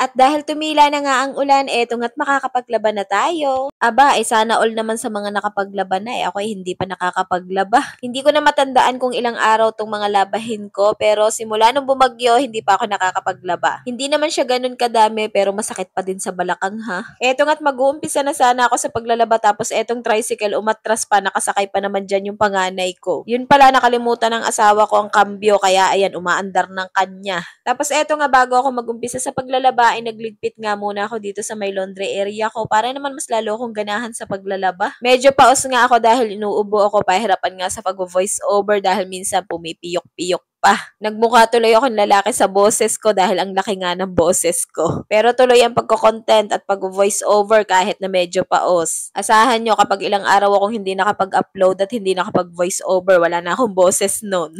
At dahil tumila na nga ang ulan, eto nga't makakapaglaban na tayo. Aba, sana all naman sa mga nakapaglaban na ako ay hindi pa nakakapaglaba. Hindi ko na matandaan kung ilang araw tong mga labahin ko, pero simula nung bumagyo, hindi pa ako nakakapaglaba. Hindi naman siya ganun kadami, pero masakit pa din sa balakang ha. Eto nga't mag-uumpisa na sana ako sa paglalaba, tapos etong tricycle umatras pa, nakasakay pa naman dyan yung panganay ko. Yun pala, nakalimutan ng asawa ko ang kambyo, kaya ayan, umaandar ng kanya. Tapos eto nga, bago ako mag-umpisa sa paglalaba, ay nagligpit nga muna ako dito sa may laundry area ko para naman mas lalo akong ganahan sa paglalaba. Medyo paos nga ako dahil inuubo ako, pahirapan nga sa pag-voice over dahil minsan pumipiyok-piyok pa. Nagmukha tuloy akong lalaki sa boses ko dahil ang laki nga ng boses ko. Pero tuloy ang pagko-content at pag-voice over kahit na medyo paos. Asahan nyo, kapag ilang araw akong hindi nakapag-upload at hindi nakapag-voice over, wala na akong boses nun.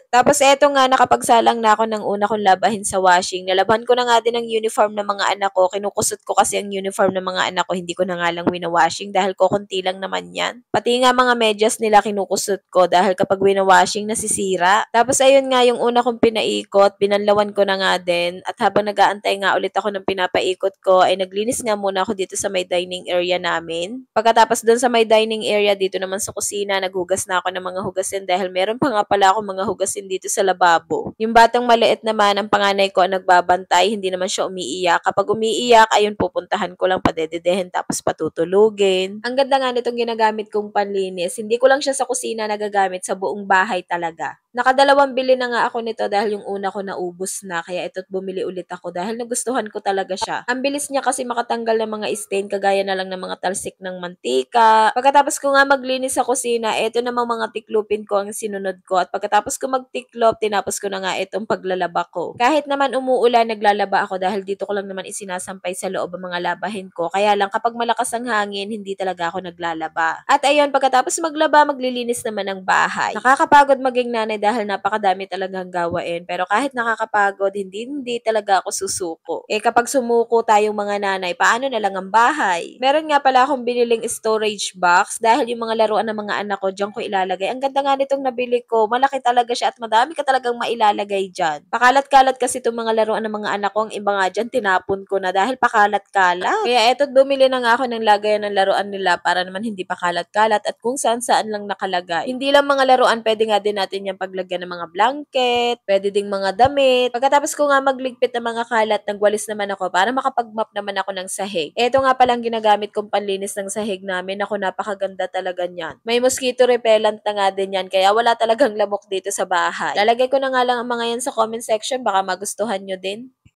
Tapos eto nga, nakapagsalang na ako ng una kong labahin sa washing. Nalaban ko na nga din ang uniform ng mga anak ko. Kinukusot ko kasi ang uniform ng mga anak ko. Hindi ko na nga lang wina-washing dahil kukunti lang naman yan. Pati nga mga medyas nila kinukusot ko dahil kapag wina-washing nasisira. Tapos ayun nga, yung una kong pinaikot, binanlawan ko na nga din. At habang nag-aantay nga ulit ako ng pinapaikot ko, ay naglinis nga muna ako dito sa may dining area namin. Pagkatapos doon sa may dining area, dito naman sa kusina, naghugas na ako ng mga hugasin dahil meron pa nga pala ako mga hugasin dito sa lababo. Yung batang maliit naman, ang panganay ko ang nagbabantay, hindi naman siya umiiyak. Kapag umiiyak, ayun, pupuntahan ko lang, padededehin, tapos patutulugin. Ang ganda nga nitong ginagamit kong panlinis. Hindi ko lang siya sa kusina nagagamit, sa buong bahay talaga. Nakadalawang bili na nga ako nito dahil yung una ko naubos na, kaya ito't bumili ulit ako dahil nagustuhan ko talaga siya. Ang bilis niya kasi makatanggal ng mga stain, kagaya na lang ng mga talsik ng mantika. Pagkatapos ko nga maglinis sa kusina, eto namang mga tiklupin ko ang sinunod ko, at pagkatapos ko magtiklop, tinapos ko na nga itong paglalaba ko. Kahit naman umuulan, naglalaba ako dahil dito ko lang naman isinasampay sa loob ang mga labahin ko. Kaya lang kapag malakas ang hangin, hindi talaga ako naglalaba. At ayun, pagkatapos maglaba, maglilinis naman ng bahay. Nakakapagod maging nanay dahil napakadami talagang gawain. Pero kahit nakakapagod, hindi talaga ako susuko. Kapag sumuko tayong mga nanay, paano na lang ang bahay? Meron nga pala akong biniling storage box dahil yung mga laruan ng mga anak ko, diyan ko ilalagay. Ang ganda nga nitong nabili ko. Malaki talaga siya at madami ka talagang mailalagay dyan. Pakalat-kalat kasi itong mga laruan ng mga anak ko. Ang iba nga dyan, tinapon ko na dahil pakalat-kalat. Kaya eto, bumili na nga ako ng lagayan ng laruan nila para naman hindi pakalat-kalat at kung saan-saan lang nakalagay. Hindi lang mga laruan, pwede nga din natin yung paglagyan ng mga blanket, pwede ding mga damit. Pagkatapos ko nga magligpit ng mga kalat, nagwalis naman ako para makapag-mop naman ako ng sahig. Eto nga palang ginagamit kong panlinis ng sahig namin. Ako, napakaganda talaga niyan. May mosquito repellent na nga din yan, kaya wala talagang lamok dito sa bahay. Lalagay ko na nga lang ang mga yan sa comment section, baka magustuhan nyo din.